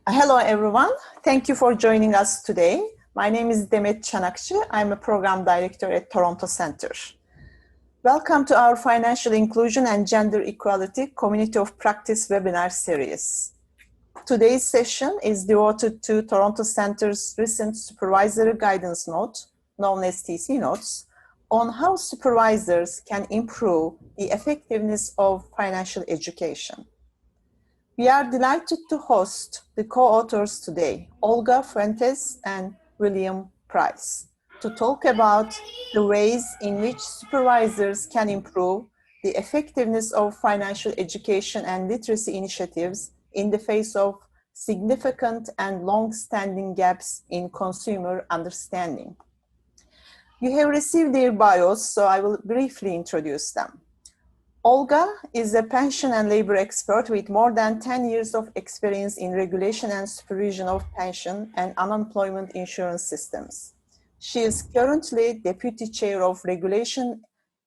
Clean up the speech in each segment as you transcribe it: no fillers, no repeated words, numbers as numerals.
Hello, everyone. Thank you for joining us today. My name is Demet Çanakçı. I'm a program director at Toronto Center. Welcome to our Financial Inclusion and Gender Equality Community of Practice webinar series. Today's session is devoted to Toronto Center's recent Supervisory Guidance Note, known as TC Notes, on how supervisors can improve the effectiveness of financial education. We are delighted to host the co-authors today, Olga Fuentes and William Price, to talk about the ways in which supervisors can improve the effectiveness of financial education and literacy initiatives in the face of significant and long-standing gaps in consumer understanding. You have received their bios, so I will briefly introduce them. Olga is a pension and labor expert with more than 10 years of experience in regulation and supervision of pension and unemployment insurance systems. She is currently Deputy Chair of Regulation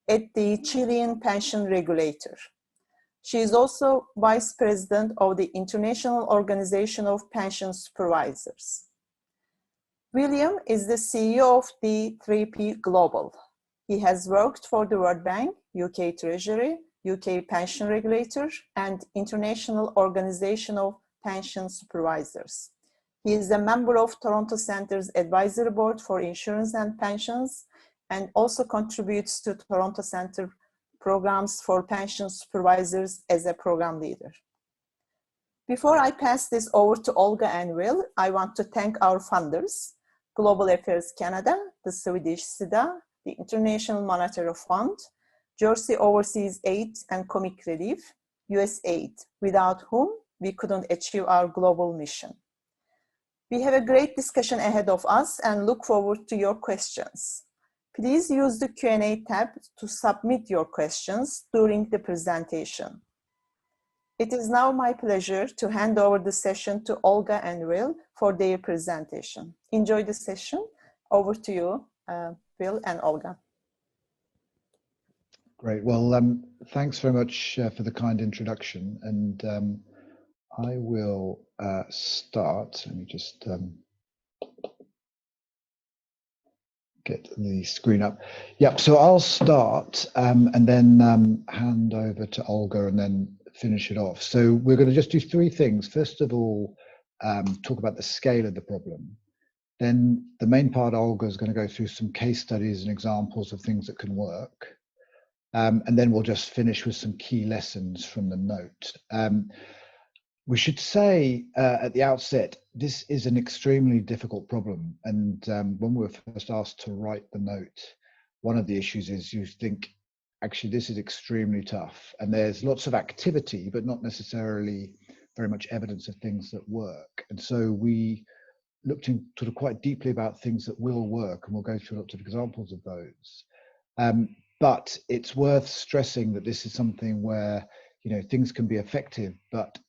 at the Chilean Pension Regulator. She is also Vice President of the International Organization of Pension Supervisors. William is the CEO of the 3P Global. He has worked for the World Bank, UK Treasury, UK Pension Regulator, and International Organization of Pension Supervisors. He is a member of Toronto Center's Advisory Board for Insurance and Pensions, and also contributes to Toronto Center programs for pension supervisors as a program leader. Before I pass this over to Olga and Will, I want to thank our funders, Global Affairs Canada, the Swedish SIDA, the International Monetary Fund, Jersey Overseas Aid and Comic Relief, USAID, without whom we couldn't achieve our global mission. We have a great discussion ahead of us and look forward to your questions. Please use the Q&A tab to submit your questions during the presentation. It is now my pleasure to hand over the session to Olga and Will for their presentation. Enjoy the session. Over to you, Will and Olga. Great. Well, thanks very much for the kind introduction. And I will start. Let me just get the screen up. Yep. So I'll start and then hand over to Olga and then finish it off. So we're going to just do three things. First of all, talk about the scale of the problem. Then the main part, Olga is going to go through some case studies and examples of things that can work. And then we'll just finish with some key lessons from the note. We should say at the outset, this is an extremely difficult problem. And when we were first asked to write the note, one of the issues is you think, actually, this is extremely tough. And there's lots of activity, but not necessarily very much evidence of things that work. And so we looked in sort of quite deeply about things that will work, and we'll go through lots of examples of those. But it's worth stressing that this is something where, you know, things can be effective, but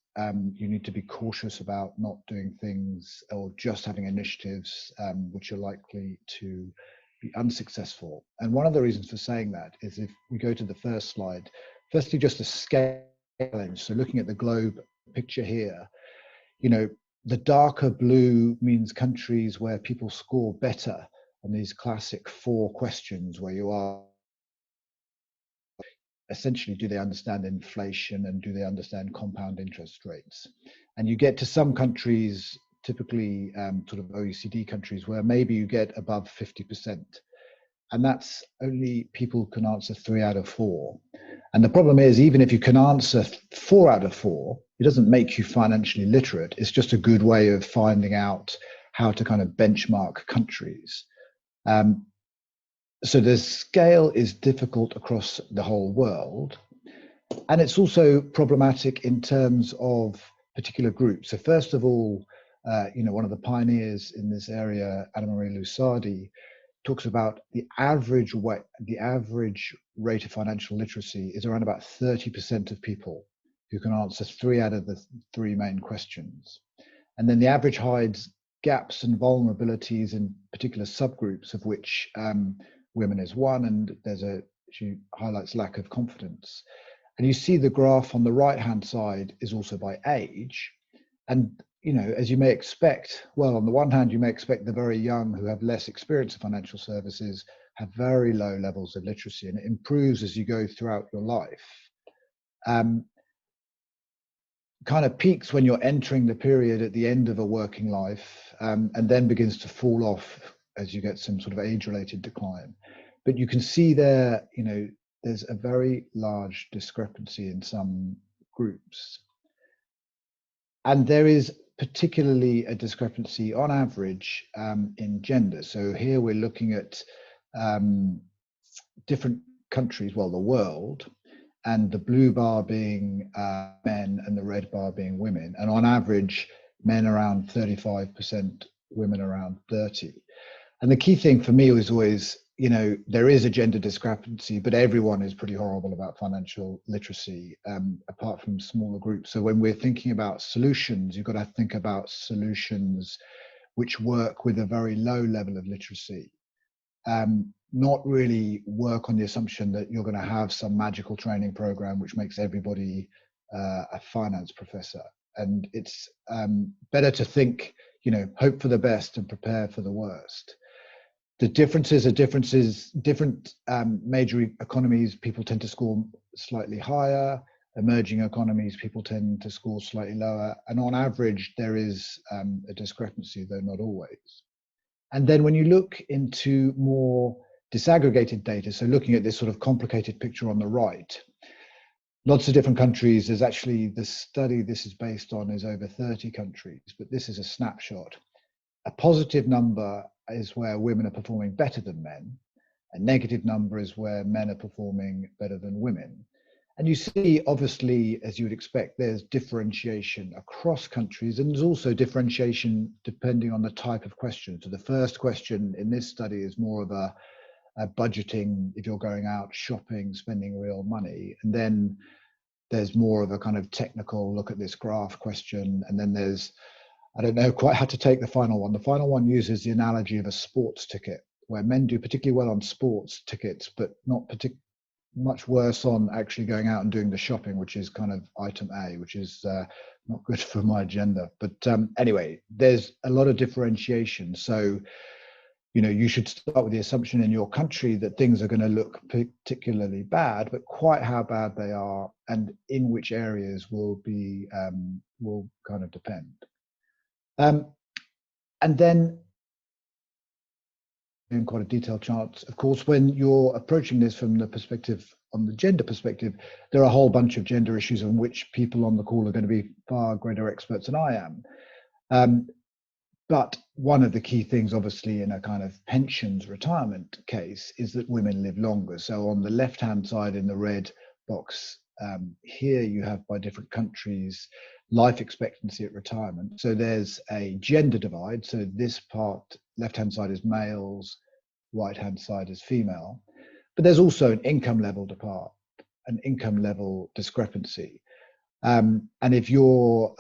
you need to be cautious about not doing things or just having initiatives which are likely to be unsuccessful. And one of the reasons for saying that is if we go to the first slide, firstly, just a scale challenge. So looking at the globe picture here, you know, the darker blue means countries where people score better on these classic 4 questions where you are essentially, do they understand inflation and do they understand compound interest rates? And you get to some countries, typically sort of OECD countries, where maybe you get above 50%. And that's only people can answer 3 out of 4. And the problem is, even if you can answer 4 out of 4, it doesn't make you financially literate. It's just a good way of finding out how to kind of benchmark countries. So the scale is difficult across the whole world. And it's also problematic in terms of particular groups. So first of all, you know, one of the pioneers in this area, Anna Maria Lusardi, talks about the average rate of financial literacy is around about 30% of people who can answer 3 out of the 3 main questions. And then the average hides gaps and vulnerabilities in particular subgroups, of which women is one, and she highlights lack of confidence. And you see the graph on the right-hand side is also by age. And you know, as you may expect, well, on the one hand, you may expect the very young who have less experience of financial services have very low levels of literacy, and it improves as you go throughout your life. Kind of peaks when you're entering the period at the end of a working life, and then begins to fall off as you get some sort of age-related decline. But you can see there, you know, there's a very large discrepancy in some groups. And there is particularly a discrepancy on average in gender. So here we're looking at different countries, well, the world, and the blue bar being men and the red bar being women. And on average, men around 35%, women around 30%. And the key thing for me was always, you know, there is a gender discrepancy, but everyone is pretty horrible about financial literacy, apart from smaller groups. So when we're thinking about solutions, you've got to think about solutions which work with a very low level of literacy. Not really work on the assumption that you're going to have some magical training program which makes everybody a finance professor. And it's better to think, you know, hope for the best and prepare for the worst. The differences are different major economies, people tend to score slightly higher. Emerging economies, people tend to score slightly lower. And on average, there is a discrepancy, though not always. And then when you look into more disaggregated data, so looking at this sort of complicated picture on the right, lots of different countries. There's actually, the study this is based on is over 30 countries, but this is a snapshot. A positive number is where women are performing better than men. A negative number is where men are performing better than women. And you see, obviously, as you would expect, there's differentiation across countries, and there's also differentiation depending on the type of question. So the first question in this study is more of a budgeting, if you're going out shopping, spending real money. And then there's more of a kind of technical look at this graph question. And then there's, I don't know quite how to take the final one. The final one uses the analogy of a sports ticket, where men do particularly well on sports tickets, but not much worse on actually going out and doing the shopping, which is kind of item A, which is not good for my agenda. But anyway, there's a lot of differentiation. So, you know, you should start with the assumption in your country that things are going to look particularly bad, but quite how bad they are and in which areas will kind of depend. And then in quite a detailed chart, of course, when you're approaching this from the perspective, on the gender perspective, there are a whole bunch of gender issues on which people on the call are going to be far greater experts than I am. But one of the key things, obviously, in a kind of pensions retirement case is that women live longer. So on the left-hand side in the red box, here you have by different countries life expectancy at retirement. So there's a gender divide. So this part, left-hand side is males, right-hand side is female. But there's also an income level discrepancy. And if you're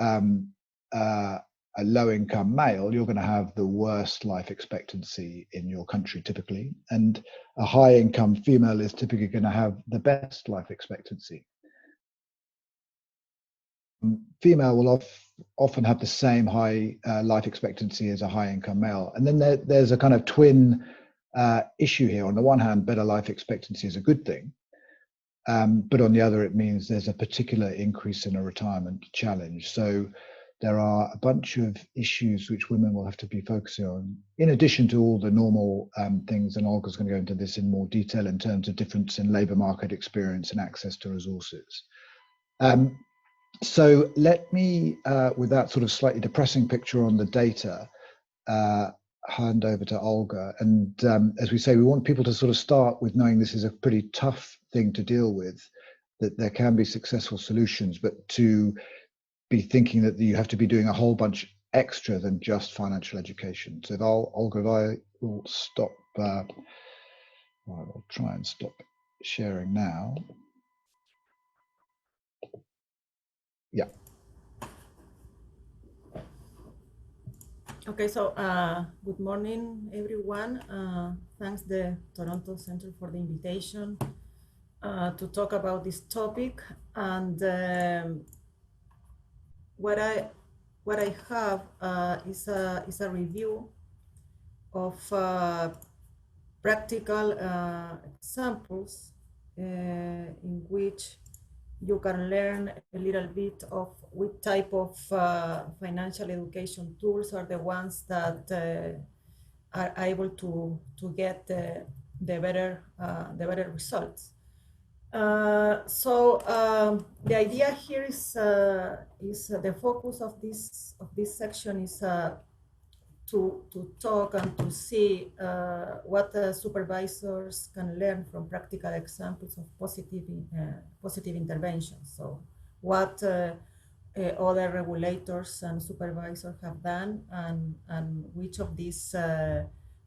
a low-income male, you're going to have the worst life expectancy in your country typically. And a high-income female is typically going to have the best life expectancy. Female will often have the same high life expectancy as a high-income male. And then there's a kind of twin issue here. On the one hand, better life expectancy is a good thing. But on the other, it means there's a particular increase in a retirement challenge. So there are a bunch of issues which women will have to be focusing on, in addition to all the normal things, and Olga's going to go into this in more detail in terms of difference in labour market experience and access to resources. So let me, with that sort of slightly depressing picture on the data, hand over to Olga. And as we say, we want people to sort of start with knowing this is a pretty tough thing to deal with, that there can be successful solutions, but to be thinking that you have to be doing a whole bunch extra than just financial education. So Olga, if I will stop, I will try and stop sharing now. Yeah. Okay, so good morning, everyone. Thanks the Toronto Center for the invitation to talk about this topic. And what I what I have is a review of practical examples in which you can learn a little bit of what type of financial education tools are the ones that are able to get the better results. The idea here is the focus of this section is to talk and to see what supervisors can learn from practical examples of positive interventions. So what other regulators and supervisors have done, and which of these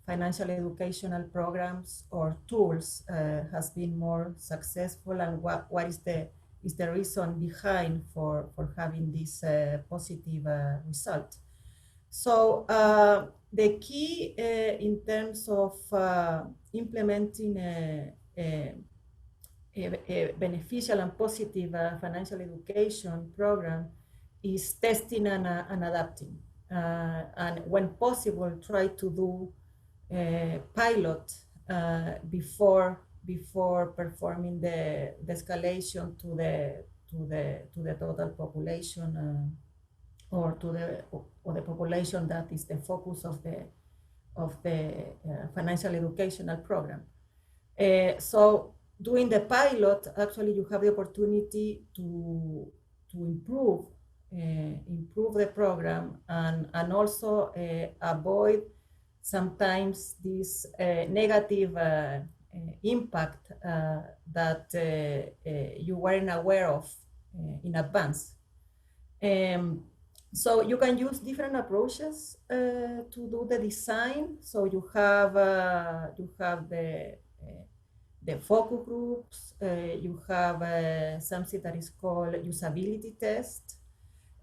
financial educational programs or tools has been more successful, and what is the reason behind for having this positive result. So the key in terms of implementing a beneficial and positive financial education program is testing and adapting. And when possible, try to do pilot before performing the escalation to the total population or to the population that is the focus of the financial educational program. So doing the pilot, actually you have the opportunity to improve the program and also avoid sometimes this negative impact that you weren't aware of in advance. So you can use different approaches to do the design. So you have the focus groups. You have something that is called usability test.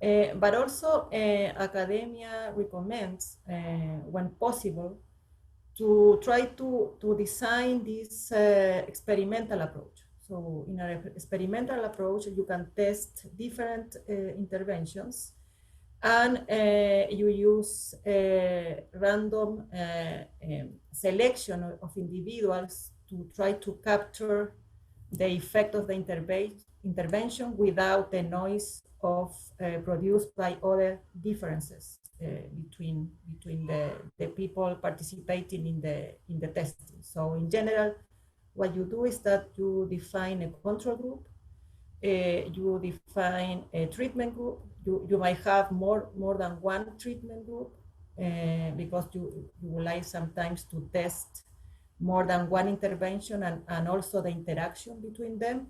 But also academia recommends, when possible, to try to design this experimental approach. So in an experimental approach, you can test different interventions, and you use a random selection of individuals to try to capture the effect of the intervention without the noise of produced by other differences between the people participating in the testing. So in general, what you do is that you define a control group, you define a treatment group. You might have more than one treatment group because you would like sometimes to test more than one intervention and also the interaction between them.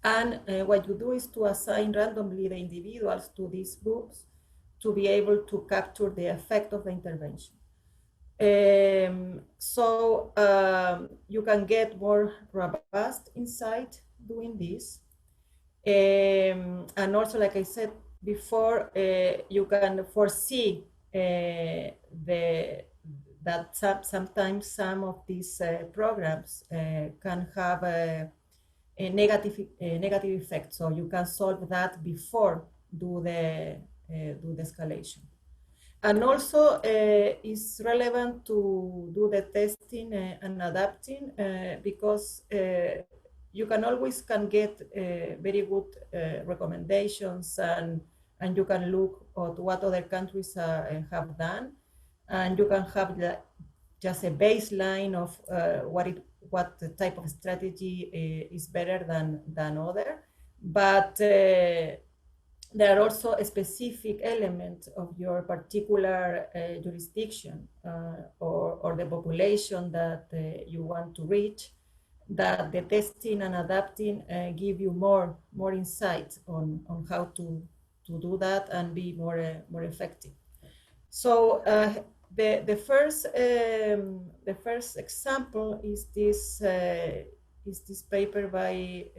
And what you do is to assign randomly the individuals to these groups to be able to capture the effect of the intervention. You can get more robust insight doing this. And also, like I said before, you can foresee that sometimes some of these programs can have a negative effect. So you can solve that before do the escalation. And also, it's relevant to do the testing and adapting because you can always get very good recommendations, and you can look at what other countries have done, and you can have just a baseline of what type of strategy is better than other. But there are also a specific element of your particular jurisdiction or the population that you want to reach, that the testing and adapting give you more insight on how to do that and be more effective. So the first example is this paper by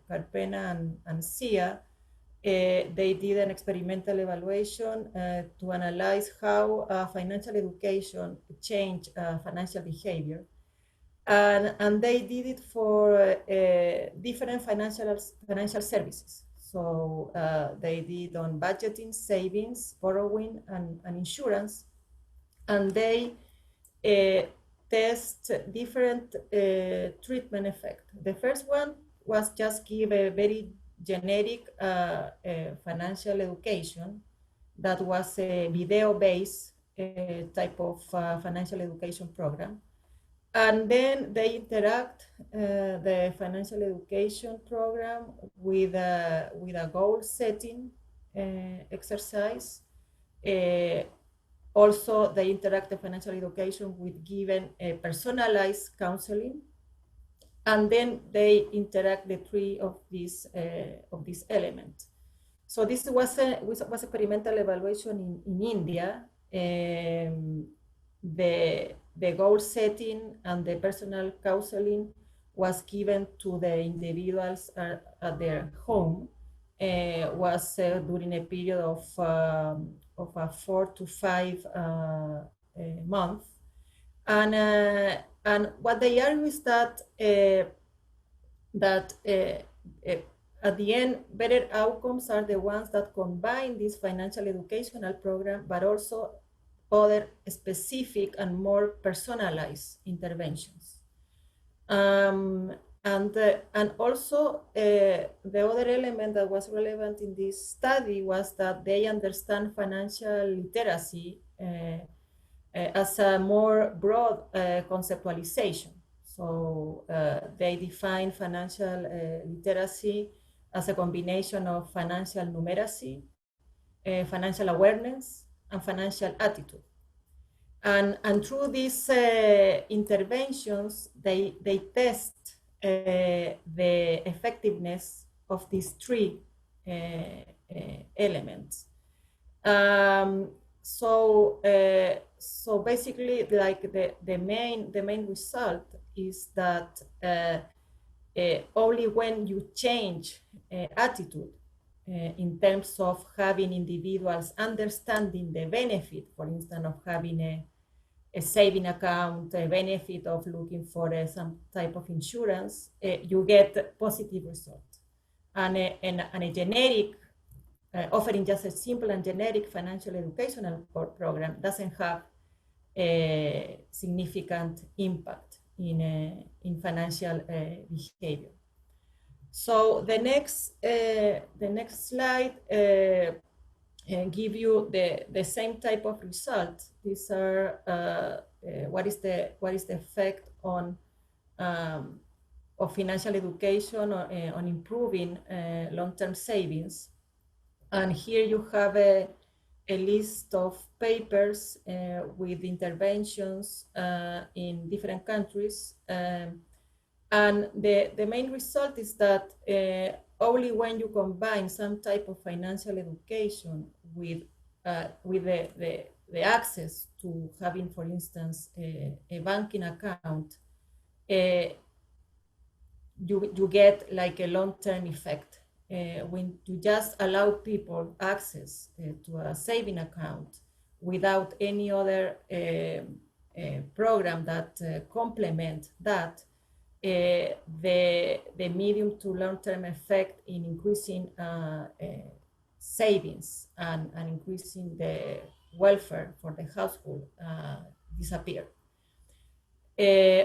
Carpena and Sia. They did an experimental evaluation to analyze how financial education changed financial behavior. And they did it for different financial services. So they did on budgeting, savings, borrowing, and insurance. And they test different treatment effect. The first one was just give a very generic financial education that was a video-based type of financial education program. And then they interact the financial education program with a goal setting exercise. Also, they interact the financial education with given personalized counseling, and then they interact the three of these elements. So this was experimental evaluation in India. The goal setting and the personal counseling was given to the individuals at their home. Was during a period of 4 to 5 months, and what they argue is that at the end, better outcomes are the ones that combine this financial educational program, but also other specific and more personalized interventions. And also the other element that was relevant in this study was that they understand financial literacy as a more broad conceptualization. So they define financial literacy as a combination of financial numeracy, financial awareness, and financial attitude. And through these interventions, they test the effectiveness of these three elements. So basically, like the main result is that only when you change attitude in terms of having individuals understanding the benefit, for instance, of having a saving account, a benefit of looking for some type of insurance, you get positive results. And a generic, offering just a simple and generic financial educational program doesn't have a significant impact in financial behavior. So the next slide give you the same type of result. These are what is the effect on of financial education on improving long-term savings. And here you have a list of papers with interventions in different countries. And the main result is that only when you combine some type of financial education with the access to having, for instance, a banking account, you get like a long-term effect. When you just allow people access to a saving account without any other program that complement that, the medium to long-term effect in increasing savings and increasing the welfare for the household disappear.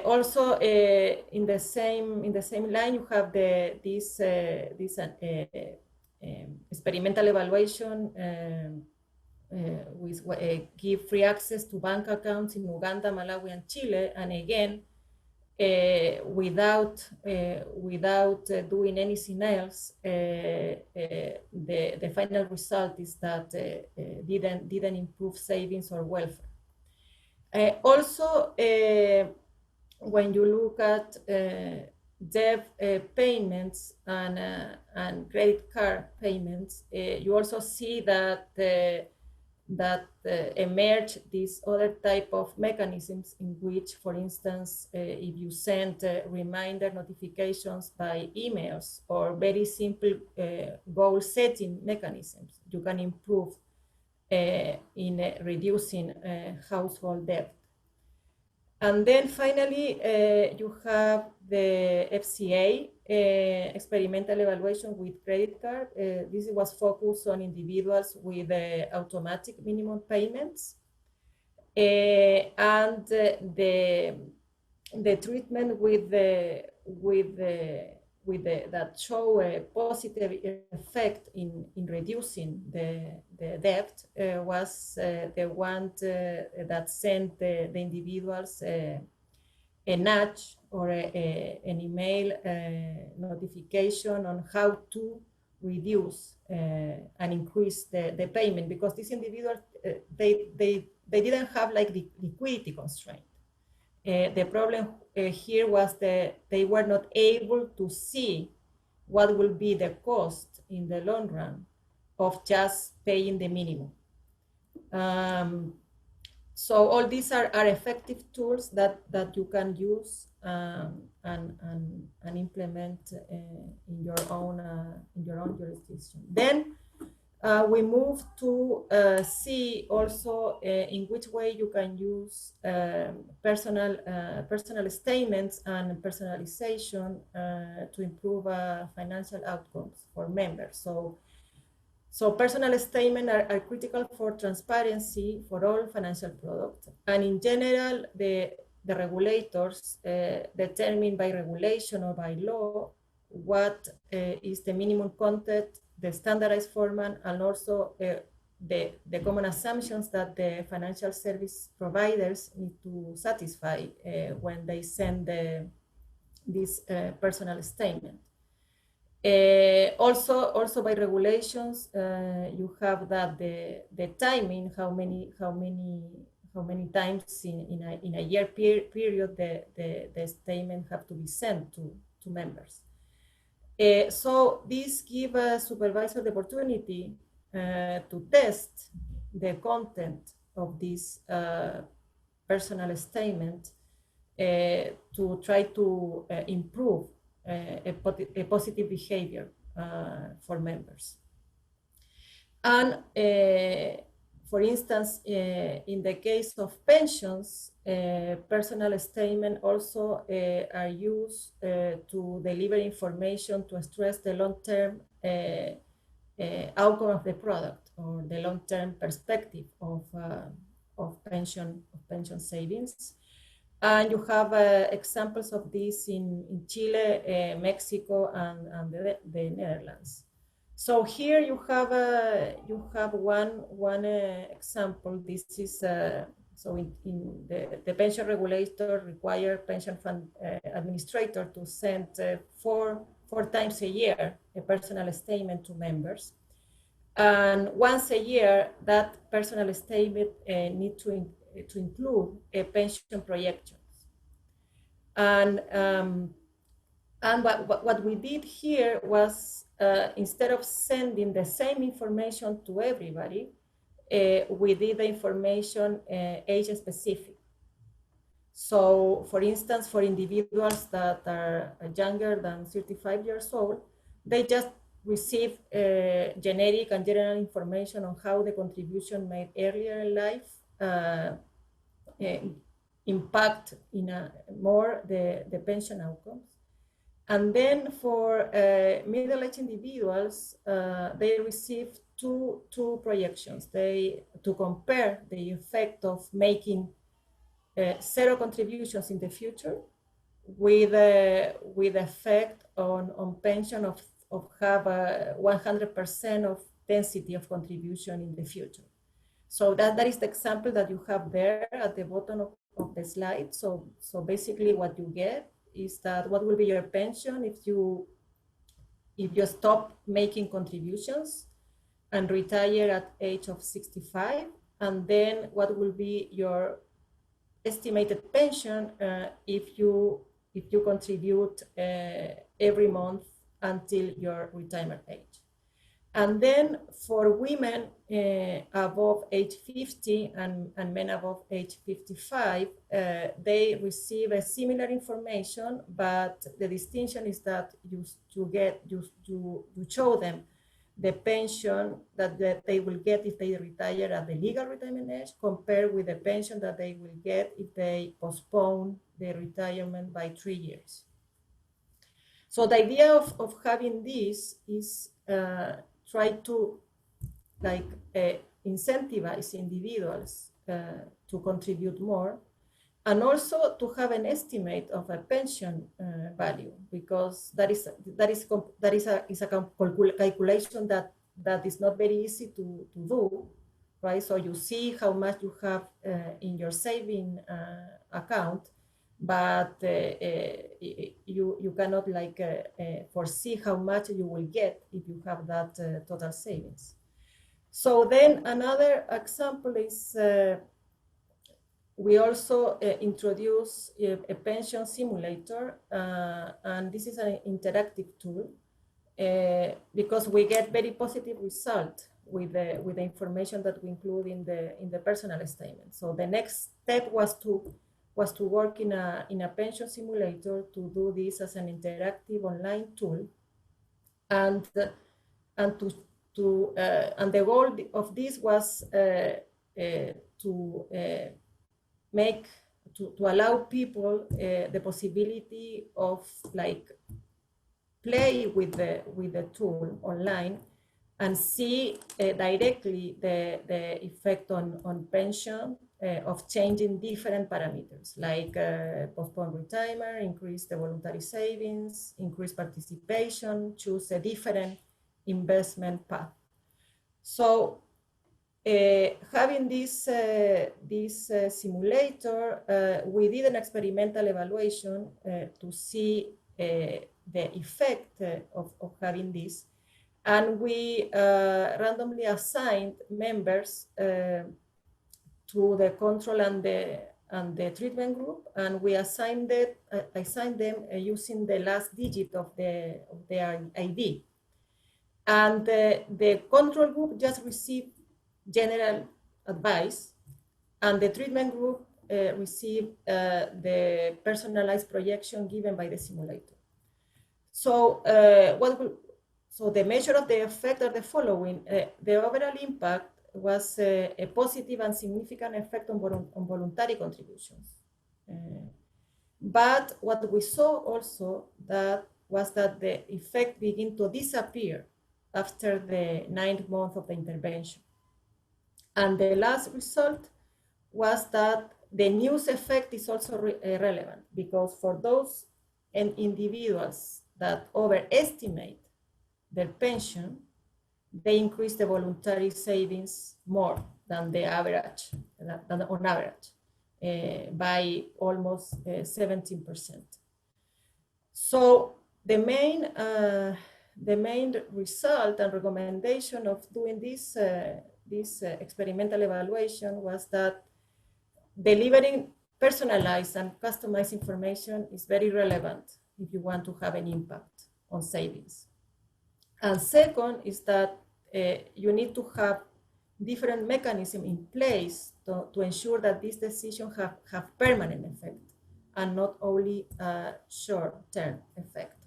Also, in the same line, you have this experimental evaluation with give free access to bank accounts in Uganda, Malawi, and Chile, and again, without doing anything else, the final result is that didn't improve savings or welfare. Also, when you look at debt payments and credit card payments, you also see that emerge these other type of mechanisms in which, for instance, if you send reminder notifications by emails or very simple goal setting mechanisms, you can improve in reducing household debt. And then finally, you have the FCA, experimental evaluation with credit card. This was focused on individuals with automatic minimum payments. And the treatment that show a positive effect in reducing the debt was the one that sent the individuals a nudge or an email notification on how to reduce and increase the payment, because these individuals, they didn't have like the liquidity constraint. The problem here was that they were not able to see what will be the cost in the long run of just paying the minimum. So all these are effective tools that you can use and implement in your own jurisdiction. Then we move to see also in which way you can use personal statements and personalization to improve financial outcomes for members. So personal statements are critical for transparency for all financial products. And in general, the regulators determine by regulation or by law what is the minimum content, the standardized format, and also the common assumptions that the financial service providers need to satisfy when they send this personal statement. Also by regulations, you have that the timing, how many times in a year period the statement have to be sent to members. So this gives a supervisor the opportunity to test the content of this personal statement to try to improve a positive behavior for members. And for instance, in the case of pensions, personal statements also are used to deliver information to stress the long-term outcome of the product or the long-term perspective of pension savings. And you have examples of this in Chile, Mexico, and the Netherlands. So here you have one example. This is so in the pension regulator require pension fund administrator to send four times a year a personal statement to members, and once a year that personal statement need to include a pension projections. And what we did here was instead of sending the same information to everybody, we did the information age specific. So for instance, for individuals that are younger than 35 years old, they just receive generic and general information on how the contribution made earlier in life impact more the pension outcomes. And then for middle-aged individuals, they receive two projections. To compare the effect of making zero contributions in the future with effect on pension of have 100% of density of contribution in the future. So that is the example that you have there at the bottom of the slide. So basically what you get is that what will be your pension if you stop making contributions and retire at age of 65, and then what will be your estimated pension if you contribute every month until your retirement age. And then for women above age 50 and men above age 55, they receive a similar information, but the distinction is that you show them the pension that they will get if they retire at the legal retirement age compared with the pension that they will get if they postpone their retirement by 3 years. So the idea of having this is try to incentivize individuals to contribute more, and also to have an estimate of a pension value, because that is a calculation that is not very easy to do, right? So you see how much you have in your saving account, but you cannot foresee how much you will get if you have that total savings. So then another example is we also introduce a pension simulator, and this is an interactive tool because we get very positive result with the information that we include in the personal statement. So the next step was to work in a pension simulator to do this as an interactive online tool, and the goal of this was to allow people the possibility of play with the tool online and see directly the effect on pension of changing different parameters like postpone retirement, increase the voluntary savings, increase participation, choose a different investment path. So having this simulator, we did an experimental evaluation to see the effect of having this, and we randomly assigned members to the control and the treatment group, and we assigned them using the last digit of their ID. And the control group just received general advice, and the treatment group received the personalized projection given by the simulator. So so the measure of the effect are the following. The overall impact was a positive and significant effect on voluntary contributions. But what we saw also was that the effect began to disappear after the 9th month of the intervention. And the last result was that the news effect is also relevant, because for those individuals that overestimate their pension, they increase the voluntary savings more than the average, on average, by almost 17%. So the main result and recommendation of doing this experimental evaluation was that delivering personalized and customized information is very relevant if you want to have an impact on savings. And second is that you need to have different mechanisms in place to ensure that these decisions have permanent effect and not only a short-term effect.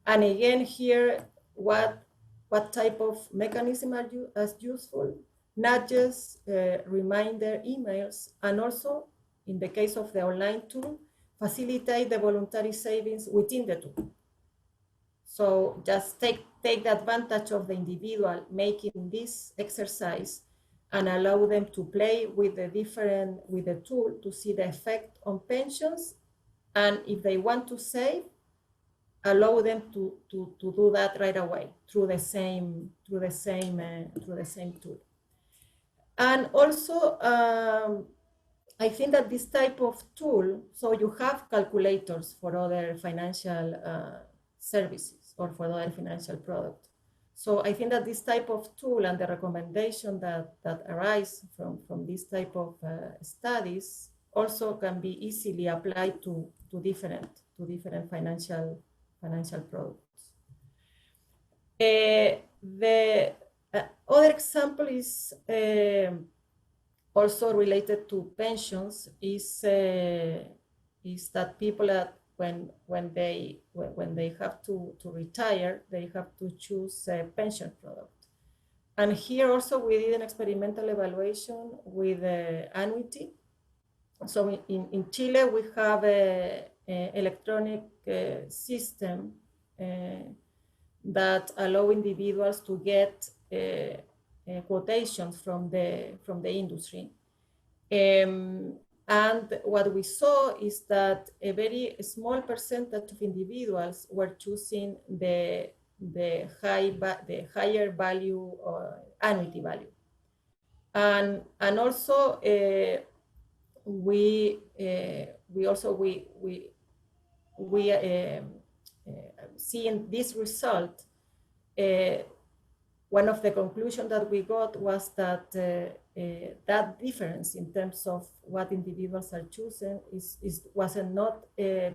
And again, here, what type of mechanism are useful? Not just reminder emails, and also, in the case of the online tool, facilitate the voluntary savings within the tool. So just take the advantage of the individual making this exercise and allow them to play with the tool to see the effect on pensions. And if they want to save, allow them to do that right away through the same tool. And also, I think that this type of tool, so you have calculators for other financial services or for other financial products. So I think that this type of tool and the recommendation that arise from this type of studies also can be easily applied to different financial products. The other example is also related to pensions is that people when they have to retire, they have to choose a pension product. And here also we did an experimental evaluation with annuity. So in Chile, we have a electronic system that allow individuals to get quotations from the industry. And what we saw is that a very small percentage of individuals were choosing the higher value or annuity value. And also we see in this result, one of the conclusions that we got was that that difference in terms of what individuals are choosing wasn't not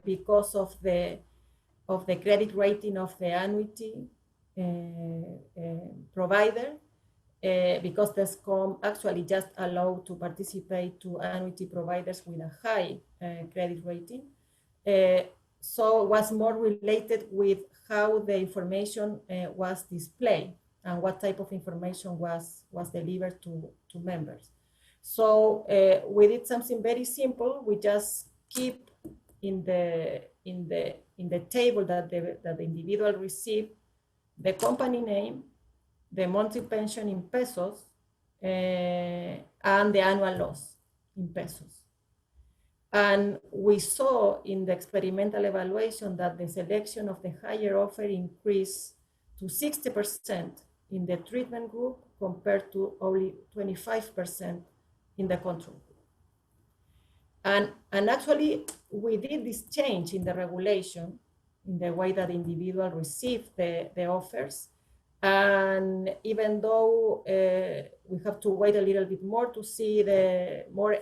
because of the credit rating of the annuity provider, because the SCOM actually just allow to participate to annuity providers with a high credit rating. So it was more related with how the information was displayed and what type of information was delivered to members. So we did something very simple. We just keep in the table that the individual received the company name, the monthly pension in pesos, and the annual loss in pesos. And we saw in the experimental evaluation that the selection of the higher offer increased to 60% in the treatment group compared to only 25% in the control group. And actually, we did this change in the regulation, in the way that individuals receive the offers. And even though we have to wait a little bit more to see the more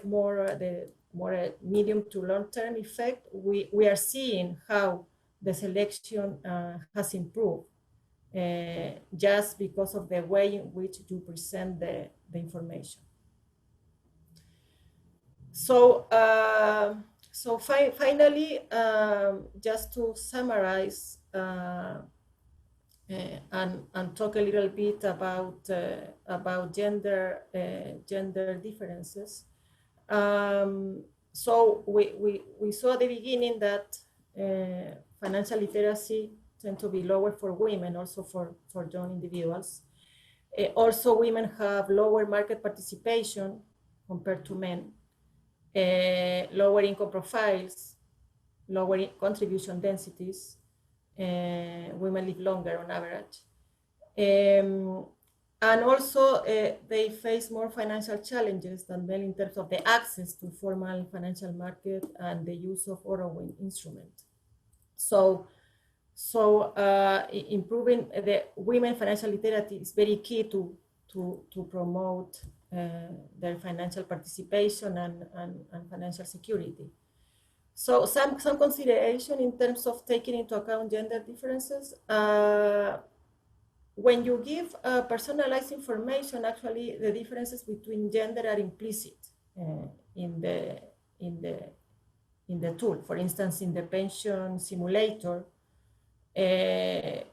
medium to long-term effect, we are seeing how the selection has improved just because of the way in which you present the information. So, finally, just to summarize and talk a little bit about gender differences. So we saw at the beginning that financial literacy tends to be lower for women, also for young individuals. Also, women have lower market participation compared to men, lower income profiles, lower contribution densities. Women live longer on average. And also, they face more financial challenges than men in terms of the access to formal financial market and the use of borrowing instruments. So improving the women financial literacy is very key to promote their financial participation and financial security. So some consideration in terms of taking into account gender differences. When you give personalized information, actually the differences between gender are implicit in the tool. For instance, in the pension simulator, the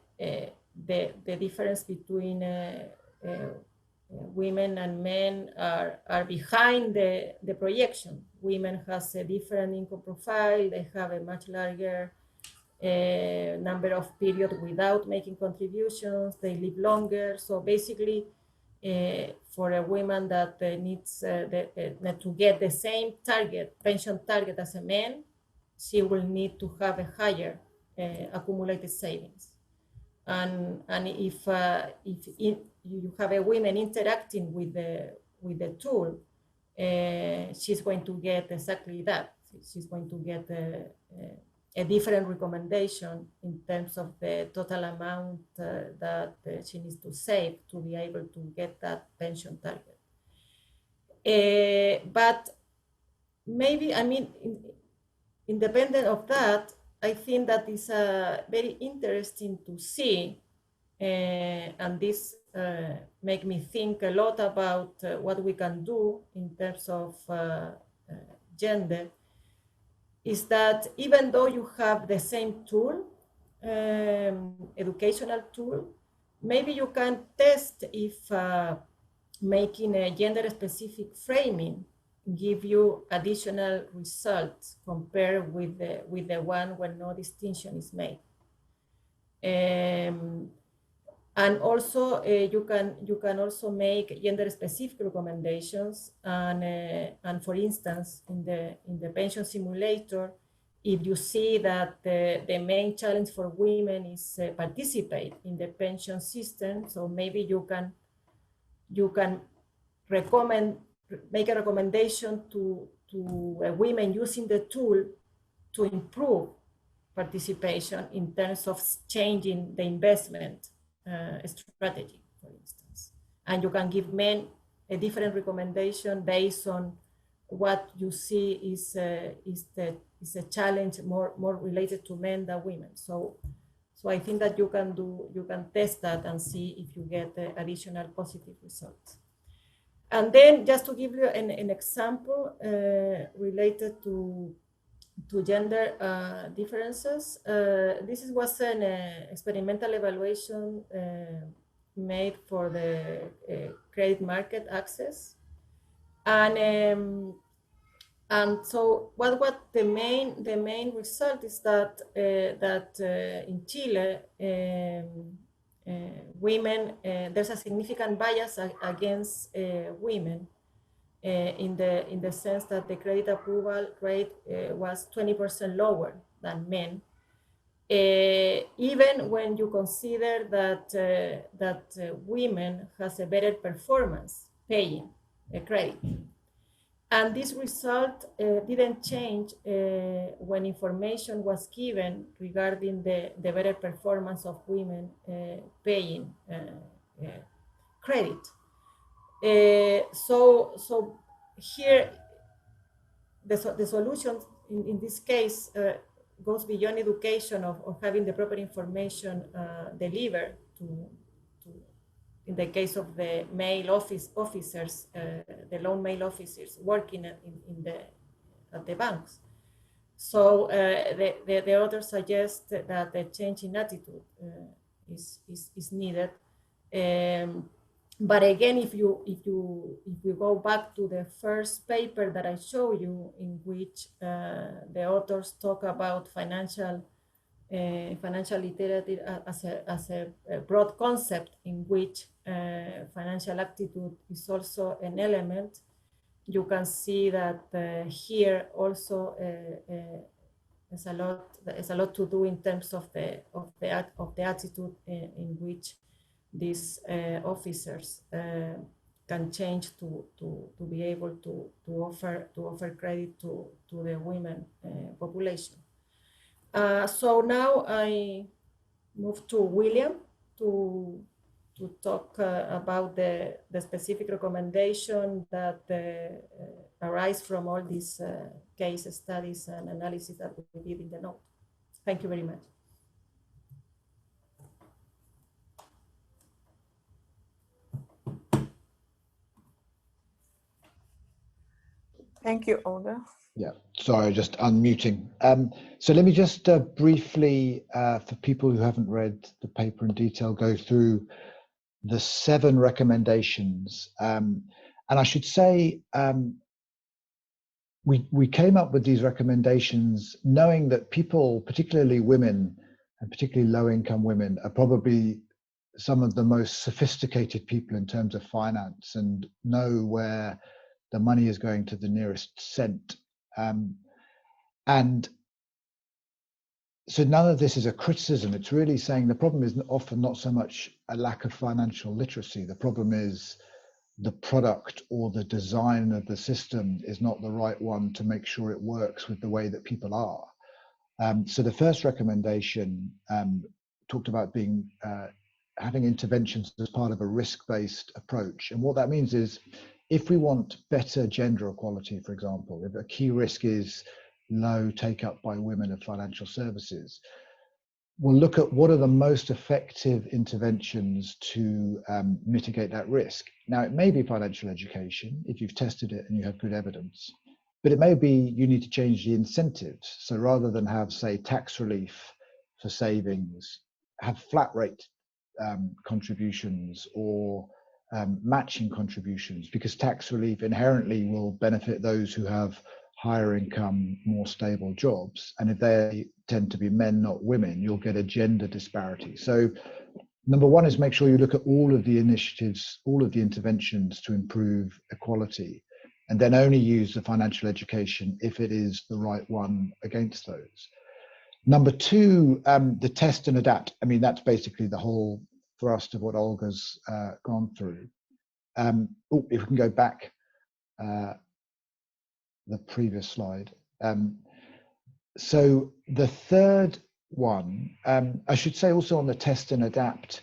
difference between women and men are behind the projection. Women has a different income profile. They have a much larger number of periods without making contributions. They live longer. So basically, for a woman that needs to get the same pension target as a man, she will need to have a higher accumulated savings. And if you have a woman interacting with the tool, she's going to get exactly that. She's going to get a different recommendation in terms of the total amount that she needs to save to be able to get that pension target. But maybe, I mean, independent of that, I think that is very interesting to see, and this make me think a lot about what we can do in terms of gender, is that even though you have the same tool, educational tool, maybe you can test if making a gender-specific framing give you additional results compared with the one where no distinction is made. And also you can also make gender-specific recommendations, and for instance in the pension simulator, if you see that the main challenge for women is participate in the pension system, so maybe you can make a recommendation to women using the tool to improve participation in terms of changing the investment strategy, for instance. And you can give men a different recommendation based on what you see is a challenge more related to men than women. So I think that you can test that and see if you get additional positive results. And then just to give you an example related to gender differences, this was an experimental evaluation made for the credit market access, and so what the main result is that in Chile women, there's a significant bias against women in the sense that the credit approval rate was 20% lower than men, even when you consider that women has a better performance paying a credit. And this result didn't change when information was given regarding the better performance of women paying credit. So here, the solution in this case goes beyond education of having the proper information delivered to in the case of the male officers, the lone male officers working at the banks. So the authors suggest that the change in attitude is needed. But again, if you go back to the first paper that I showed you, in which the authors talk about financial literacy as a broad concept in which financial aptitude is also an element, you can see that here also there's a lot to do in terms of the attitude in which these officers can change to be able to offer credit to the women population. So now I move to William to talk about the specific recommendation that arise from all these case studies and analysis that we did in the note. Thank you very much. Thank you, Olga. Yeah, sorry, just unmuting. So let me just briefly, for people who haven't read the paper in detail, go through the 7 recommendations. And I should say, we came up with these recommendations knowing that people, particularly women, and particularly low-income women, are probably some of the most sophisticated people in terms of finance and know where the money is going to the nearest cent. And so none of this is a criticism. It's really saying the problem is often not so much a lack of financial literacy. The problem is the product or the design of the system is not the right one to make sure it works with the way that people are. So the first recommendation talked about having interventions as part of a risk-based approach. And what that means is, if we want better gender equality, for example, if a key risk is low take-up by women of financial services, we'll look at what are the most effective interventions to mitigate that risk. Now, it may be financial education, if you've tested it and you have good evidence, but it may be you need to change the incentives. So rather than have, say, tax relief for savings, have flat rate contributions or matching contributions, because tax relief inherently will benefit those who have higher income, more stable jobs. And if they tend to be men, not women, you'll get a gender disparity. So number one is make sure you look at all of the initiatives, all of the interventions to improve equality, and then only use the financial education if it is the right one against those. Number two, the test and adapt. I mean, that's basically the whole thrust of what Olga's gone through. If we can go back, the previous slide. So the third one, I should say also on the test and adapt,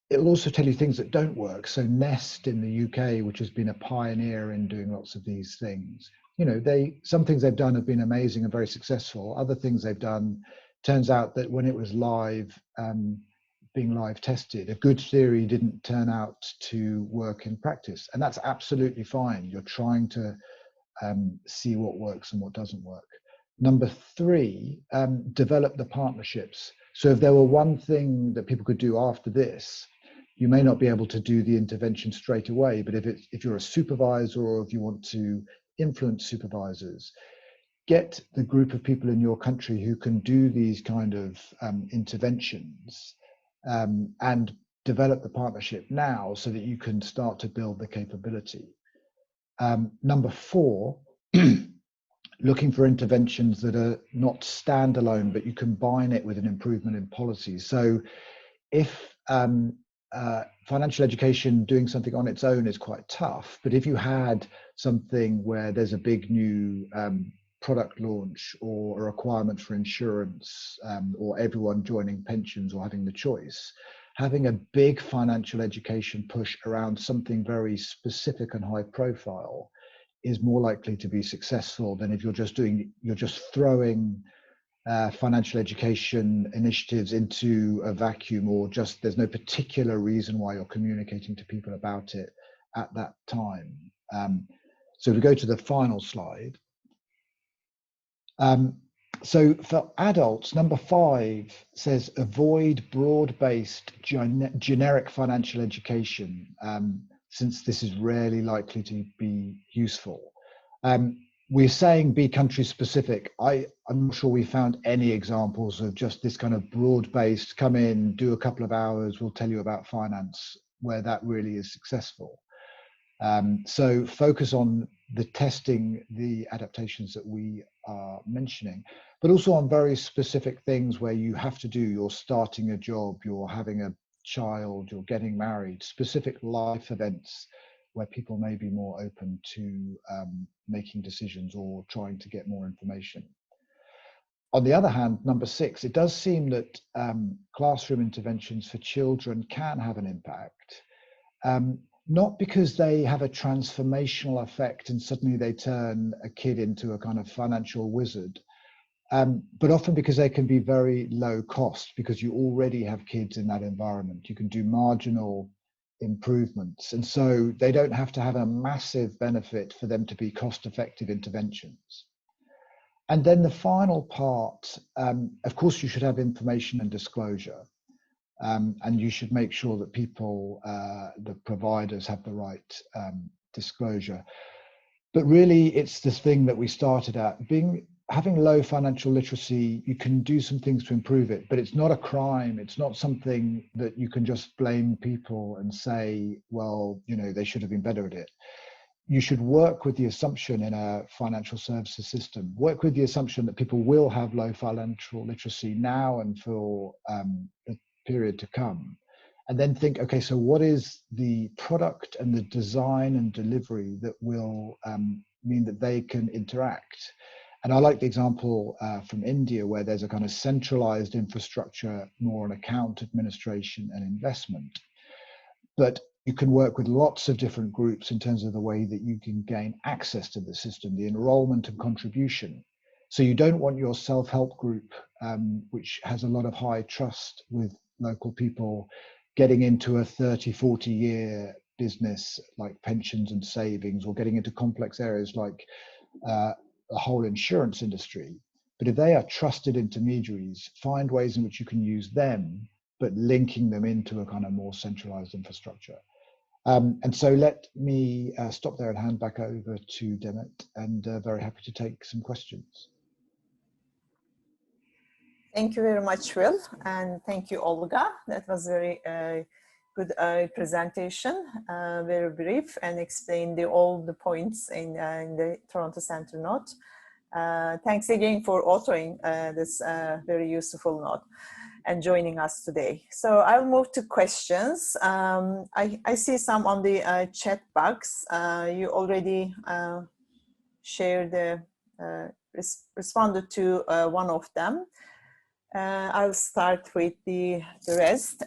it'll also tell you things that don't work. So Nest in the UK, which has been a pioneer in doing lots of these things, you know, some things they've done have been amazing and very successful. Other things they've done, turns out that when it was live, being live tested, a good theory didn't turn out to work in practice. And that's absolutely fine. You're trying to see what works and what doesn't work. Number three, develop the partnerships. So if there were one thing that people could do after this, you may not be able to do the intervention straight away, but if you're a supervisor or if you want to influence supervisors, get the group of people in your country who can do these kind of interventions and develop the partnership now so that you can start to build the capability. Number four, looking for interventions that are not standalone, but you combine it with an improvement in policy. So if financial education doing something on its own is quite tough, but if you had something where there's a big new product launch or a requirement for insurance or everyone joining pensions or having the choice, having a big financial education push around something very specific and high profile is more likely to be successful than if you're just throwing financial education initiatives into a vacuum, or just there's no particular reason why you're communicating to people about it at that time. So we go to the final slide. So for adults, number 5 says avoid broad-based generic financial education, since this is rarely likely to be useful. We're saying be country specific. I'm not sure we found any examples of just this kind of broad-based, come in, do a couple of hours, we'll tell you about finance, where that really is successful. So focus on the testing, the adaptations that we are mentioning, but also on very specific things where you have to do, you're starting a job, you're having a child, you're getting married, specific life events where people may be more open to making decisions or trying to get more information. On the other hand, number 6, it does seem that classroom interventions for children can have an impact. Not because they have a transformational effect and suddenly they turn a kid into a kind of financial wizard, but often because they can be very low cost, because you already have kids in that environment. You can do marginal improvements, and so they don't have to have a massive benefit for them to be cost-effective interventions. And then the final part, of course, you should have information and disclosure. And you should make sure that people, the providers, have the right disclosure. But really, it's this thing that we started at, having low financial literacy. You can do some things to improve it, but it's not a crime. It's not something that you can just blame people and say, well, you know, they should have been better at it. You should work with the assumption in a financial services system, work with the assumption that people will have low financial literacy now and for the period to come, and then think, okay, so what is the product and the design and delivery that will mean that they can interact? And I like the example from India, where there's a kind of centralized infrastructure, more on account administration and investment. But you can work with lots of different groups in terms of the way that you can gain access to the system, the enrollment and contribution. So you don't want your self-help group, which has a lot of high trust with local people, getting into a 30, 40 year business like pensions and savings, or getting into complex areas like the whole insurance industry. But if they are trusted intermediaries, find ways in which you can use them but linking them into a kind of more centralized infrastructure. And so let me stop there and hand back over to Demet, and very happy to take some questions. Thank you very much, Will, and thank you, Olga. That was very good presentation, very brief, and explained all the points in the Toronto Centre note. Thanks again for authoring this very useful note and joining us today. So I'll move to questions. I see some on the chat box. You already shared, responded to one of them. I'll start with the rest.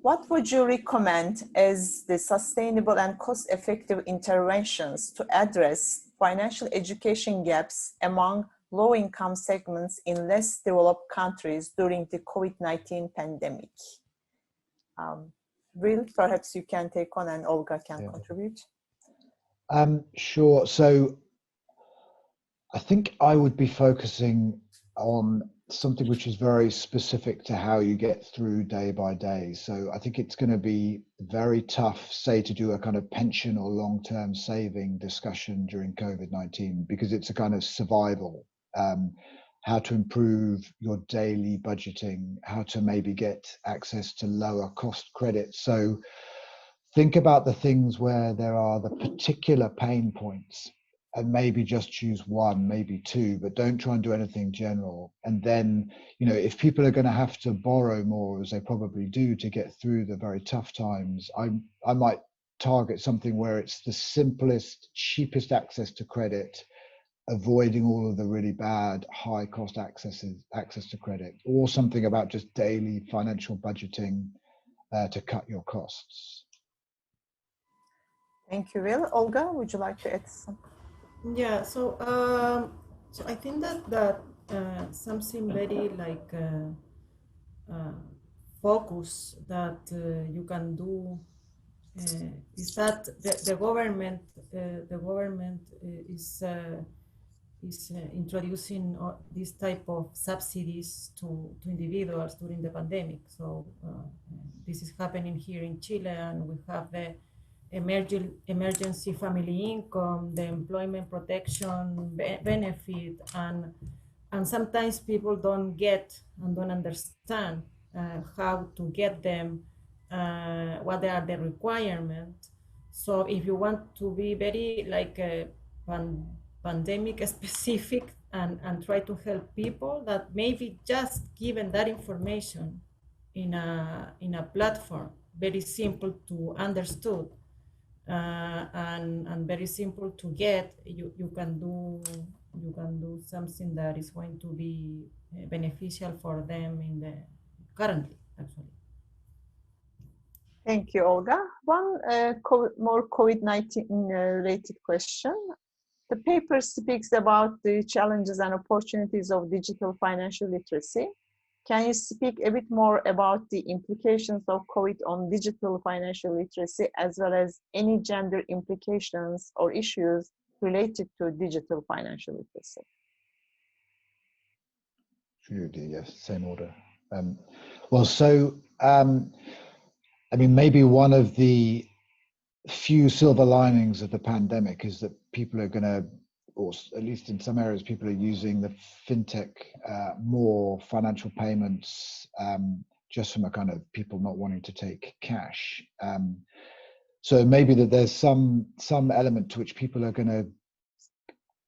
What would you recommend as the sustainable and cost-effective interventions to address financial education gaps among low-income segments in less developed countries during the COVID-19 pandemic? Will, perhaps you can take on and Olga can contribute. Sure. So I think I would be focusing on something which is very specific to how you get through day by day. So I think it's going to be very tough, say, to do a kind of pension or long-term saving discussion during COVID-19, because it's a kind of survival, how to improve your daily budgeting, how to maybe get access to lower cost credit. So think about the things where there are the particular pain points, and maybe just choose one, maybe two, but don't try and do anything general. And then, you know, if people are going to have to borrow more, as they probably do, to get through the very tough times, I might target something where it's the simplest, cheapest access to credit, avoiding all of the really bad, high cost access to credit, or something about just daily financial budgeting to cut your costs. Thank you, Will. Olga, would you like to add something? Yeah, so I think that something very like focus that you can do is that the government is introducing this type of subsidies to individuals during the pandemic. So this is happening here in Chile, and we have the emergency family income, the employment protection benefit, and sometimes people don't get and don't understand how to get them, what are the requirements. So if you want to be very like pandemic specific and try to help people, that maybe just given that information in a platform, very simple to understood, and very simple to get, you can do something that is going to be beneficial for them in the currently actually. Thank you, Olga. One more COVID-19 related question. The paper speaks about the challenges and opportunities of digital financial literacy. Can you speak a bit more about the implications of COVID on digital financial literacy, as well as any gender implications or issues related to digital financial literacy? Sure, yes, same order. Well, so, I mean, maybe one of the few silver linings of the pandemic is that people are going to, or at least in some areas, people are using the fintech more, financial payments, just from a kind of people not wanting to take cash. So maybe that there's some element to which people are going to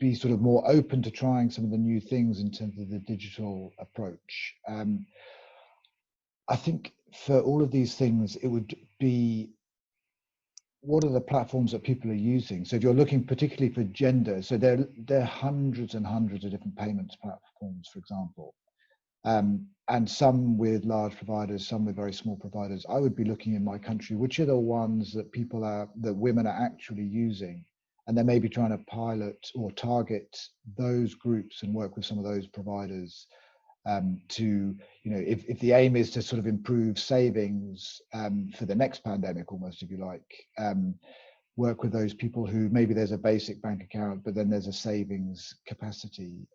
be sort of more open to trying some of the new things in terms of the digital approach. I think for all of these things, it would be, what are the platforms that people are using? So if you're looking particularly for gender, so there are hundreds and hundreds of different payments platforms, for example, and some with large providers, some with very small providers. I would be looking in my country, which are the ones that that women are actually using, and then maybe trying to pilot or target those groups and work with some of those providers to, you know, if the aim is to sort of improve savings for the next pandemic, almost, if you like, work with those people who maybe there's a basic bank account, but then there's a savings capacity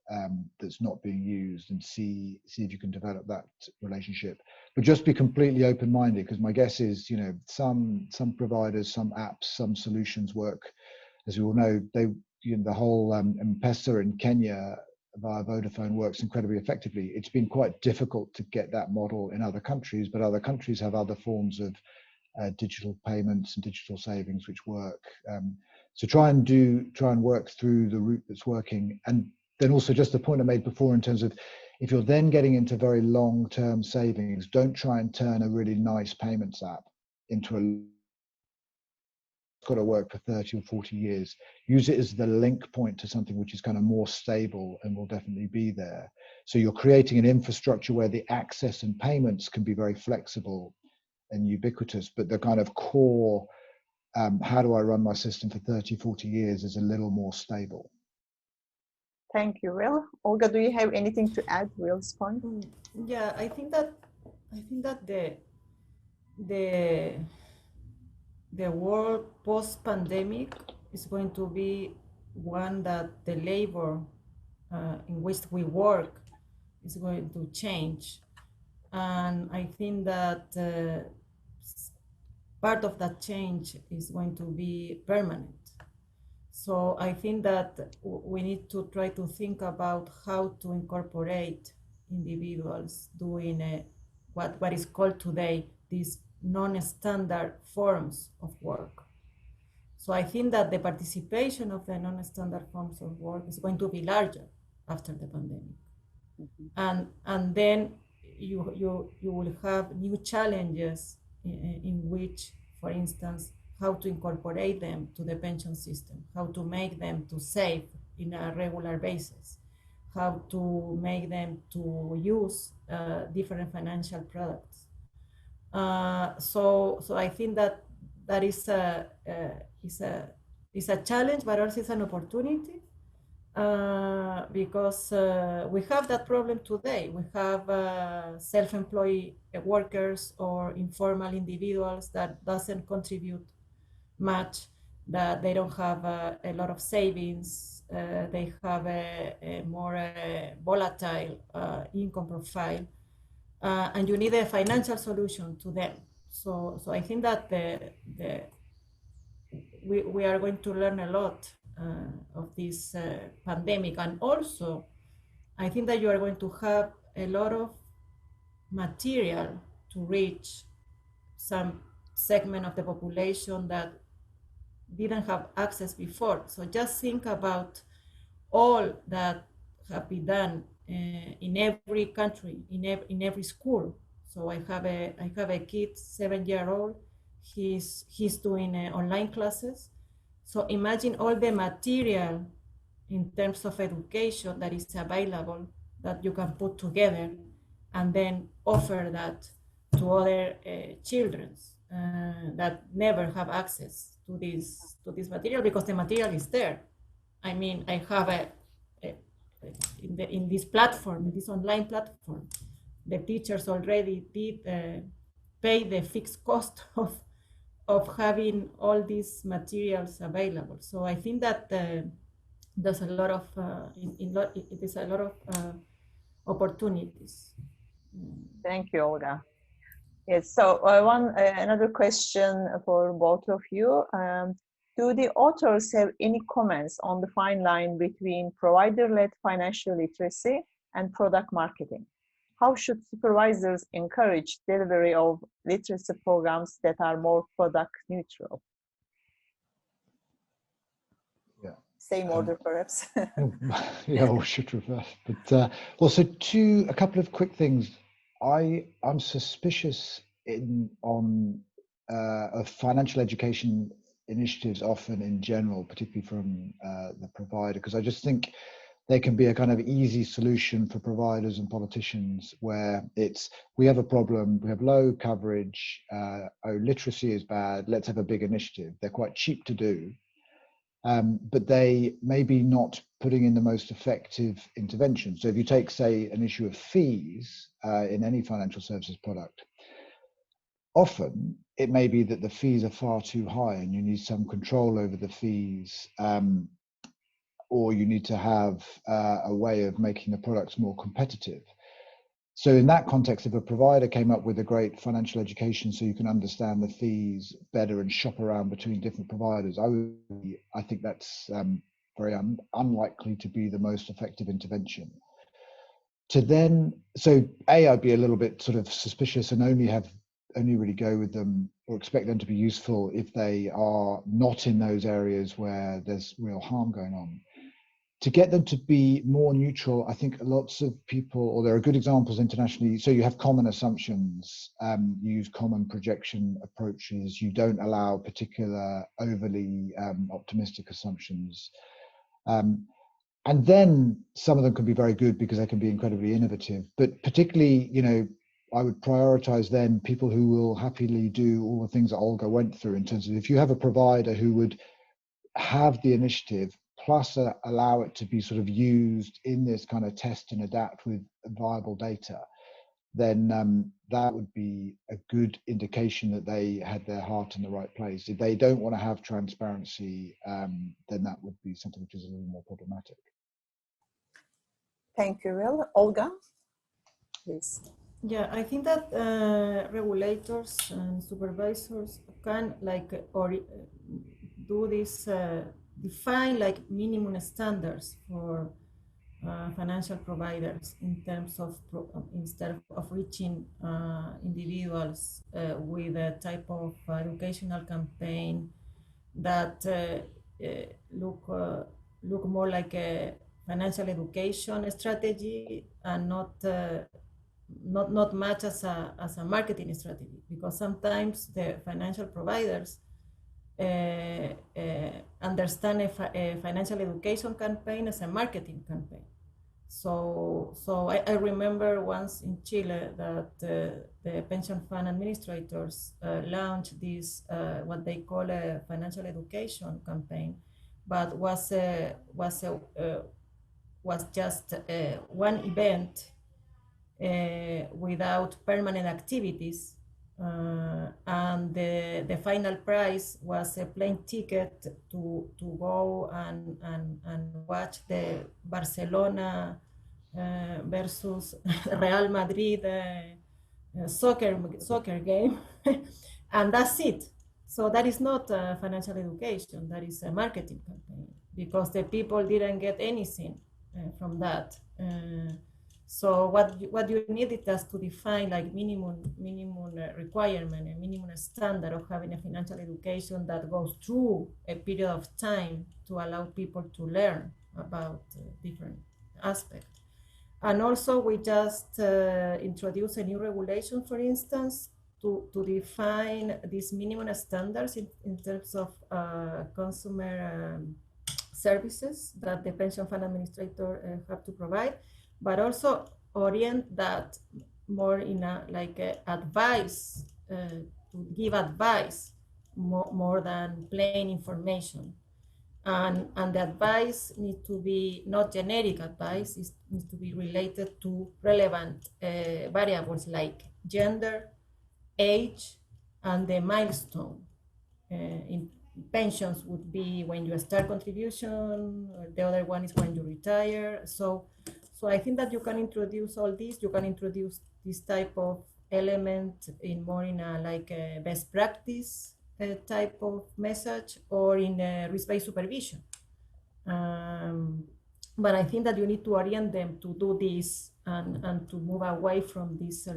that's not being used, and see if you can develop that relationship. But just be completely open-minded, because my guess is, some providers, some apps, some solutions work, as we all know, the whole M-Pesa in Kenya via Vodafone works incredibly effectively. It's been quite difficult to get that model in other countries, but other countries have other forms of digital payments and digital savings which work. So try and work through the route that's working. And then also just the point I made before in terms of, if you're then getting into very long-term savings, don't try and turn a really nice payments app into got to work for 30 or 40 years. Use it as the link point to something which is kind of more stable and will definitely be there. So you're creating an infrastructure where the access and payments can be very flexible and ubiquitous, but the kind of core, how do I run my system for 30, 40 years, is a little more stable. Thank you, Will. Olga, do you have anything to add to Will's point? Yeah, I think that the world post-pandemic is going to be one that the labor in which we work is going to change. And I think that part of that change is going to be permanent. So I think that we need to try to think about how to incorporate individuals doing what is called today these non-standard forms of work. So I think that the participation of the non-standard forms of work is going to be larger after the pandemic. Mm-hmm. And then you will have new challenges in which, for instance, how to incorporate them to the pension system, how to make them to save in a regular basis, how to make them to use different financial products. So I think that is a challenge, but also it's an opportunity, because we have that problem today. We have self-employed workers or informal individuals that doesn't contribute much, that they don't have a lot of savings, they have a more volatile income profile, and you need a financial solution to them. So I think that we are going to learn a lot of this pandemic, and also I think that you are going to have a lot of material to reach some segment of the population that didn't have access before. So just think about all that have been done in every country, in every school. So I have a kid, 7-year-old. He's doing online classes. So imagine all the material in terms of education that is available that you can put together and then offer that to other children that never have access to this material, because the material is there. I mean, I have in this platform, in this online platform, the teachers already did pay the fixed cost of having all these materials available. So I think that there's a lot of it is a lot of opportunities. Thank you, Olga. Yes. So another question for both of you. Do the authors have any comments on the fine line between provider-led financial literacy and product marketing? How should supervisors encourage delivery of literacy programs that are more product neutral? Yeah. Same order, perhaps. Yeah, we should reverse. But also a couple of quick things. I'm suspicious of financial education initiatives often in general, particularly from the provider, because I just think there can be a kind of easy solution for providers and politicians where we have a problem, we have low coverage, literacy is bad, let's have a big initiative. They're quite cheap to do, but they may be not putting in the most effective intervention. So if you take, say, an issue of fees in any financial services product, often it may be that the fees are far too high and you need some control over the fees, or you need to have a way of making the products more competitive. So in that context, if a provider came up with a great financial education so you can understand the fees better and shop around between different providers, I think that's very unlikely to be the most effective intervention. So I'd be a little bit sort of suspicious and only really go with them or expect them to be useful if they are not in those areas where there's real harm going on. To get them to be more neutral, I think lots of people, or there are good examples internationally, so you have common assumptions, you use common projection approaches, you don't allow particular overly optimistic assumptions. And then some of them can be very good because they can be incredibly innovative, but particularly, I would prioritize then people who will happily do all the things that Olga went through, in terms of if you have a provider who would have the initiative plus allow it to be sort of used in this kind of test and adapt with viable data, then that would be a good indication that they had their heart in the right place. If they don't want to have transparency, then that would be something which is a little more problematic. Thank you, Will. Olga, please. Yeah, I think that regulators and supervisors can do this, define minimum standards for financial providers in terms of instead of reaching individuals with a type of educational campaign that look more like a financial education strategy and not much as a marketing strategy, because sometimes the financial providers understand a financial education campaign as a marketing campaign. So I remember once in Chile that the pension fund administrators launched this what they call a financial education campaign, but was just one event without permanent activities, and the final prize was a plane ticket to go and watch the Barcelona versus Real Madrid soccer game, and that's it. So that is not financial education, that is a marketing campaign, because the people didn't get anything from that. So what you need is just to define minimum requirement, a minimum standard of having a financial education that goes through a period of time to allow people to learn about different aspects. And also we just introduce a new regulation, for instance, to define these minimum standards in terms of consumer services that the pension fund administrator have to provide, but also orient that more in a advice, to give advice more than plain information. And the advice needs to be not generic advice, it needs to be related to relevant variables like gender, age, and the milestone. In pensions would be when you start contribution, the other one is when you retire. So I think that you can introduce all these, you can introduce this type of element in more in a best practice type of message, or in risk-based supervision. But I think that you need to orient them to do this and to move away from these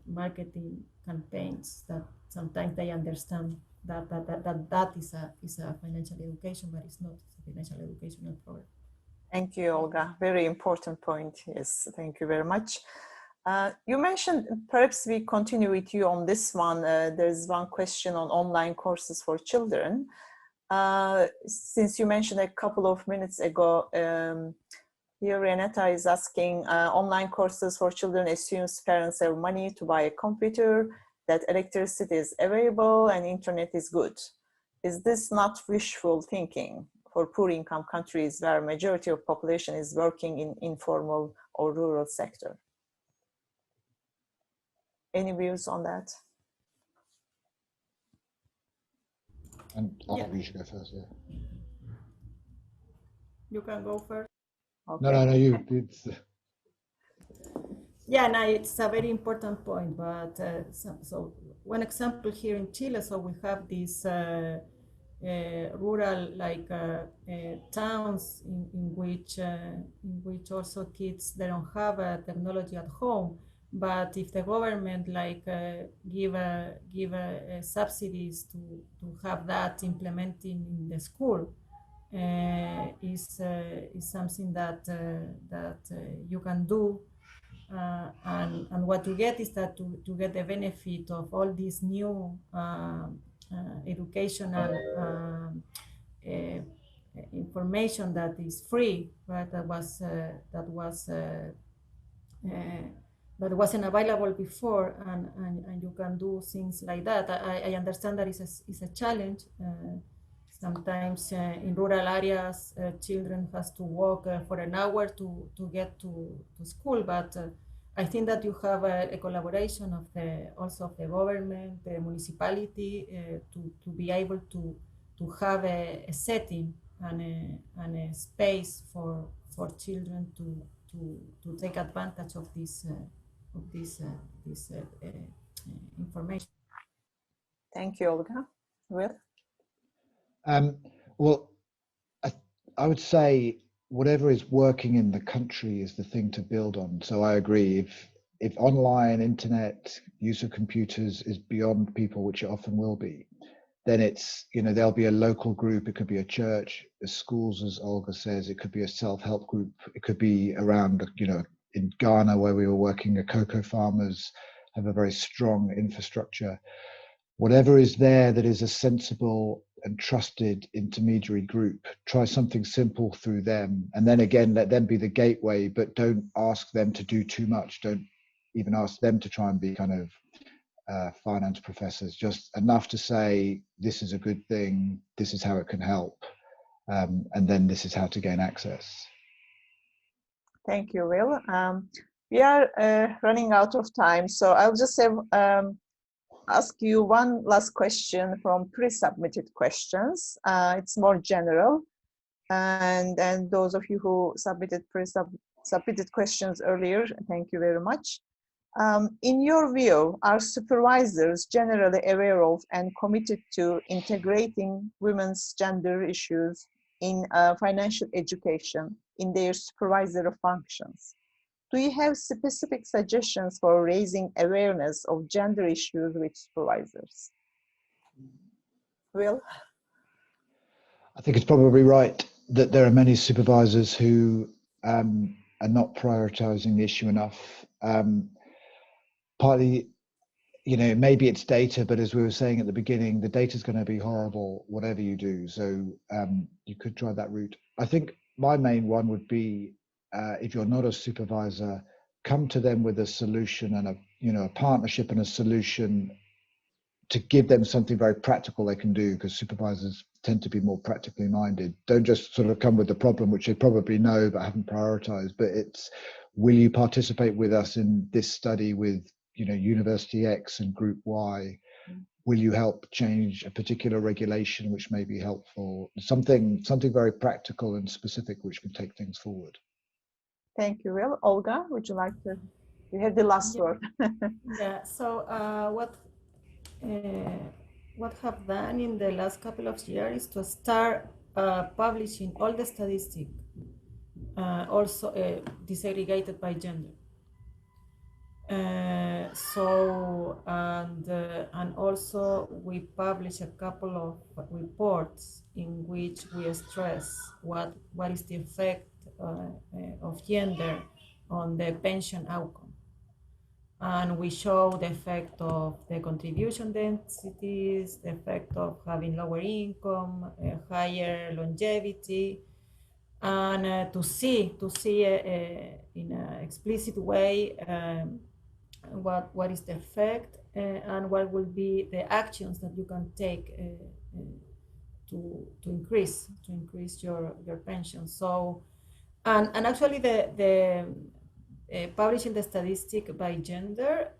marketing campaigns that sometimes they understand that is a financial education, but it's not a financial educational program. Thank you, Olga. Very important point. Yes, thank you very much. You mentioned, perhaps we continue with you on this one. There's one question on online courses for children. Since you mentioned a couple of minutes ago, here Renata is asking, online courses for children assumes parents have money to buy a computer, that electricity is available and internet is good. Is this not wishful thinking for poor income countries where majority of population is working in informal or rural sector? Any views on that? And you should go first. Yeah. You can go first. Okay. No. You. It's, Yeah, no, it's a very important point. But so one example here in Chile, so we have these rural towns in which also kids they don't have technology at home. But if the government give subsidies to have that implementing in the school, is something that you can do. And what you get is that to get the benefit of all these new educational information that is free, right? That wasn't available before, and you can do things like that. I understand that is a challenge. Sometimes in rural areas, children has to walk for an hour to get to school, but I think that you have a collaboration of also of the government, the municipality, to be able to have a setting and a space for children to take advantage of this information. Thank you, Olga. Will? Well, I would say whatever is working in the country is the thing to build on. So I agree. If online internet use of computers is beyond people, which it often will be, then it's, there'll be a local group. It could be a church, the schools, as Olga says. It could be a self-help group. It could be around, in Ghana where we were working, the cocoa farmers have a very strong infrastructure. Whatever is there that is a sensible and trusted intermediary group, try something simple through them. And then again, let them be the gateway, but don't ask them to do too much. Don't even ask them to try and be kind of finance professors, just enough to say, this is a good thing, this is how it can help, and then this is how to gain access. Thank you, Will. We are running out of time, so I'll just ask you one last question from pre-submitted questions. It's more general, and those of you who submitted submitted questions earlier, thank you very much. In your view, are supervisors generally aware of and committed to integrating women's gender issues in financial education in their supervisory functions? Do you have specific suggestions for raising awareness of gender issues with supervisors? Will? I think it's probably right that there are many supervisors who are not prioritizing the issue enough. Partly, maybe it's data, but as we were saying at the beginning, the data is going to be horrible, whatever you do. So you could try that route. I think my main one would be, if you're not a supervisor, come to them with a solution and a partnership and a solution to give them something very practical they can do, because supervisors tend to be more practically minded. Don't just sort of come with the problem, which they probably know but haven't prioritized, but it's, will you participate with us in this study with University X and Group Y? Will you help change a particular regulation which may be helpful? Something very practical and specific which can take things forward. Thank you, Will. Olga, would you like to? You have the last word. Yeah. So what have done in the last couple of years is to start publishing all the statistics, also disaggregated by gender. And also we publish a couple of reports in which we stress what is the effect of gender on the pension outcome. And we show the effect of the contribution densities, the effect of having lower income, higher longevity, and to see in an explicit way what is the effect and what will be the actions that you can take to increase your pension. So, and actually the publishing the statistic by gender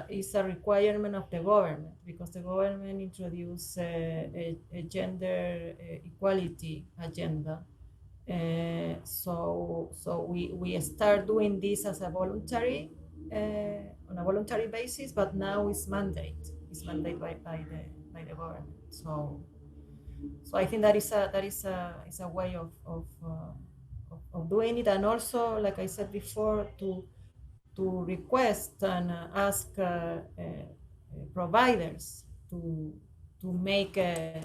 is a requirement of the government, because the government introduced a gender equality agenda. So we start doing this as a voluntary on a voluntary basis, but now it's mandate. It's mandated by the government. So I think that is a way of doing it, and also, like I said before, to request and ask providers to make the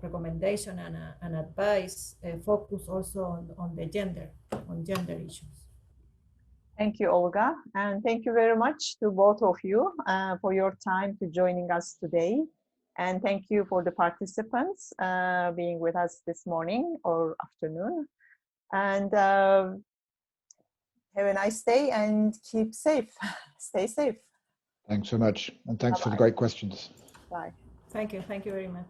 recommendation and advice focus also on gender issues. Thank you, Olga. And thank you very much to both of you for your time to joining us today. And thank you for the participants being with us this morning or afternoon. And have a nice day and keep safe. Stay safe. Thanks so much. And thanks for the great questions. Bye. Thank you very much.